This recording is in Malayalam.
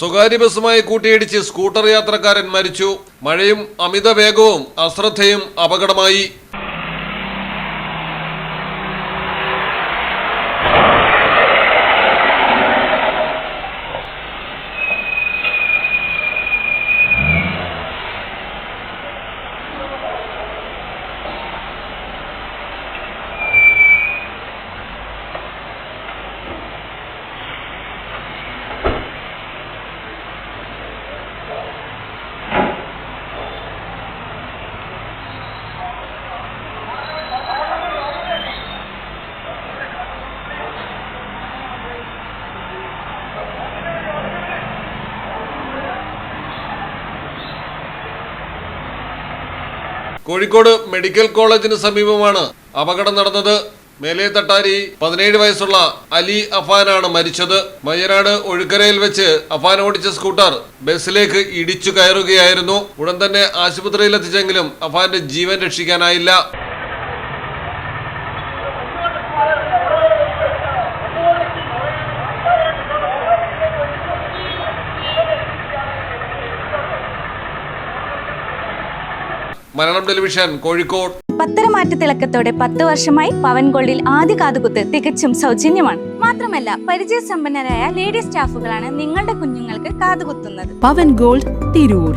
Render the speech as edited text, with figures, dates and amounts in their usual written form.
സ്വകാര്യ ബസ്സുമായി കൂട്ടിയിടിച്ച് സ്കൂട്ടർ യാത്രക്കാരൻ മരിച്ചു. മഴയും അമിത വേഗവും അശ്രദ്ധയും അപകടമായി. കോഴിക്കോട് മെഡിക്കൽ കോളേജിന് സമീപമാണ് അപകടം നടന്നത്. മേലെ തട്ടാരി 17 വയസ്സുള്ള അലി അഫാനാണ് മരിച്ചത്. മയ്യനാട് ഒഴുക്കരയിൽ വെച്ച് അഫാൻ ഓടിച്ച സ്കൂട്ടർ ബസ്സിലേക്ക് ഇടിച്ചു കയറുകയായിരുന്നു. ഉടൻ തന്നെ ആശുപത്രിയിൽ എത്തിച്ചെങ്കിലും അഫാന്റെ ജീവൻ രക്ഷിക്കാനായില്ല. മലയാളം ടെലിവിഷൻ, കോഴിക്കോട്. പത്തരമാറ്റ തിളക്കത്തോടെ 10 വർഷമായി പവൻ ഗോൾഡിൽ ആദ്യ കാതുകുത്ത് തികച്ചും സൗജന്യമാണ്. മാത്രമല്ല, പരിചയസമ്പന്നരായ ലേഡി സ്റ്റാഫുകളാണ് നിങ്ങളുടെ കുഞ്ഞുങ്ങൾക്ക് കാതുകുത്തുന്നത്. പവൻ ഗോൾഡ്, തിരൂർ.